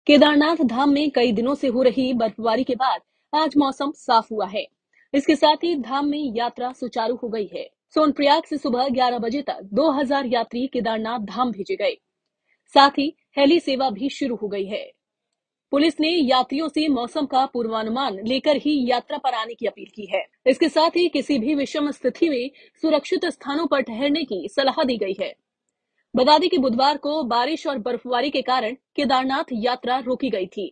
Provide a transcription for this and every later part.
केदारनाथ धाम में कई दिनों से हो रही बर्फबारी के बाद आज मौसम साफ हुआ है। इसके साथ ही धाम में यात्रा सुचारू हो गई है। सोनप्रयाग से सुबह 11 बजे तक 2000 यात्री केदारनाथ धाम भेजे गए। साथ ही हेली सेवा भी शुरू हो गई है। पुलिस ने यात्रियों से मौसम का पूर्वानुमान लेकर ही यात्रा पर आने की अपील की है। इसके साथ ही किसी भी विषम स्थिति में सुरक्षित स्थानों पर ठहरने की सलाह दी गई है। बता दें कि बुधवार को बारिश और बर्फबारी के कारण केदारनाथ यात्रा रोकी गई थी,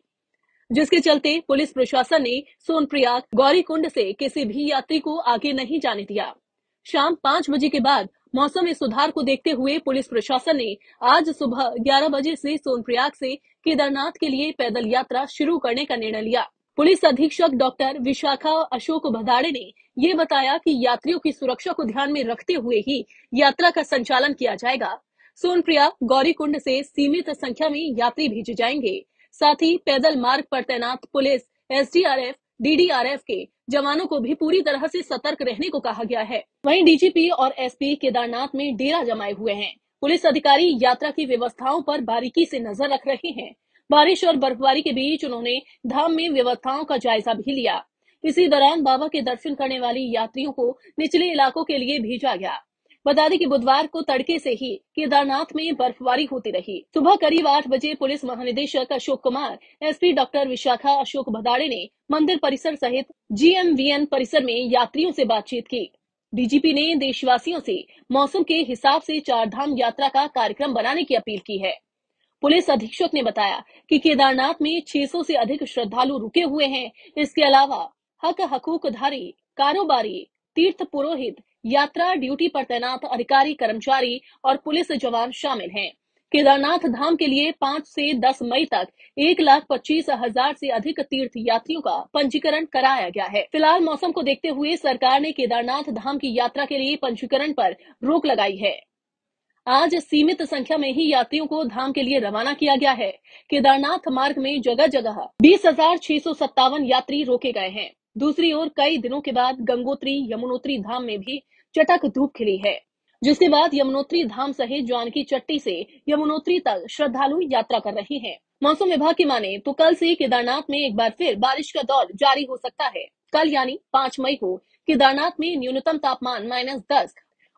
जिसके चलते पुलिस प्रशासन ने सोनप्रयाग गौरीकुंड से किसी भी यात्री को आगे नहीं जाने दिया। शाम 5 बजे के बाद मौसम में सुधार को देखते हुए पुलिस प्रशासन ने आज सुबह 11 बजे से सोनप्रयाग से केदारनाथ के लिए पैदल यात्रा शुरू करने का निर्णय लिया। पुलिस अधीक्षक डॉक्टर विशाखा अशोक भदाड़े ने ये बताया कि यात्रियों की सुरक्षा को ध्यान में रखते हुए ही यात्रा का संचालन किया जाएगा। सोनप्रयाग गौरीकुंड से सीमित संख्या में यात्री भेजे जाएंगे। साथ ही पैदल मार्ग पर तैनात पुलिस, एसडीआरएफ, डीडीआरएफ के जवानों को भी पूरी तरह से सतर्क रहने को कहा गया है। वहीं डीजीपी और एसपी केदारनाथ में डेरा जमाए हुए हैं। पुलिस अधिकारी यात्रा की व्यवस्थाओं पर बारीकी से नजर रख रहे हैं। बारिश और बर्फबारी के बीच उन्होंने धाम में व्यवस्थाओं का जायजा भी लिया। इसी दौरान बाबा के दर्शन करने वाली यात्रियों को निचले इलाकों के लिए भेजा गया। बता दें कि बुधवार को तड़के से ही केदारनाथ में बर्फबारी होती रही। सुबह करीब 8 बजे पुलिस महानिदेशक अशोक कुमार, एसपी डॉक्टर विशाखा अशोक भदाड़े ने मंदिर परिसर सहित जीएमवीएन परिसर में यात्रियों से बातचीत की। डीजीपी ने देशवासियों से मौसम के हिसाब से 4 धाम यात्रा का कार्यक्रम बनाने की अपील की है। पुलिस अधीक्षक ने बताया कि केदारनाथ में 600 से अधिक श्रद्धालु रुके हुए हैं। इसके अलावा हक हकूकधारी, कारोबारी, तीर्थ पुरोहित, यात्रा ड्यूटी पर तैनात अधिकारी, कर्मचारी और पुलिस जवान शामिल हैं। केदारनाथ धाम के लिए 5 से 10 मई तक 1,25,000 से अधिक तीर्थ यात्रियों का पंजीकरण कराया गया है। फिलहाल मौसम को देखते हुए सरकार ने केदारनाथ धाम की यात्रा के लिए पंजीकरण पर रोक लगाई है। आज सीमित संख्या में ही यात्रियों को धाम के लिए रवाना किया गया है। केदारनाथ मार्ग में जगह जगह 20,657 यात्री रोके गए हैं। दूसरी ओर कई दिनों के बाद गंगोत्री यमुनोत्री धाम में भी चटक धूप खिली है, जिसके बाद यमुनोत्री धाम सहित जानकी चट्टी से यमुनोत्री तक श्रद्धालु यात्रा कर रहे हैं। मौसम विभाग की माने तो कल से केदारनाथ में एक बार फिर बारिश का दौर जारी हो सकता है। कल यानी 5 मई को केदारनाथ में न्यूनतम तापमान -10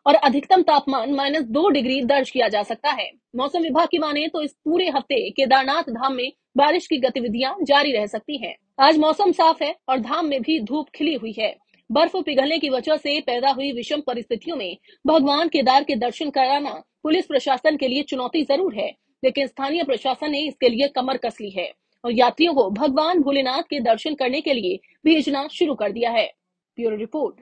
और अधिकतम तापमान -2 डिग्री दर्ज किया जा सकता है। मौसम विभाग की माने तो इस पूरे हफ्ते केदारनाथ धाम में बारिश की गतिविधियां जारी रह सकती हैं। आज मौसम साफ है और धाम में भी धूप खिली हुई है। बर्फ पिघलने की वजह से पैदा हुई विषम परिस्थितियों में भगवान केदार के दर्शन कराना पुलिस प्रशासन के लिए चुनौती जरूर है, लेकिन स्थानीय प्रशासन ने इसके लिए कमर कस ली है और यात्रियों को भगवान भोलेनाथ के दर्शन करने के लिए भेजना शुरू कर दिया है। Bureau report.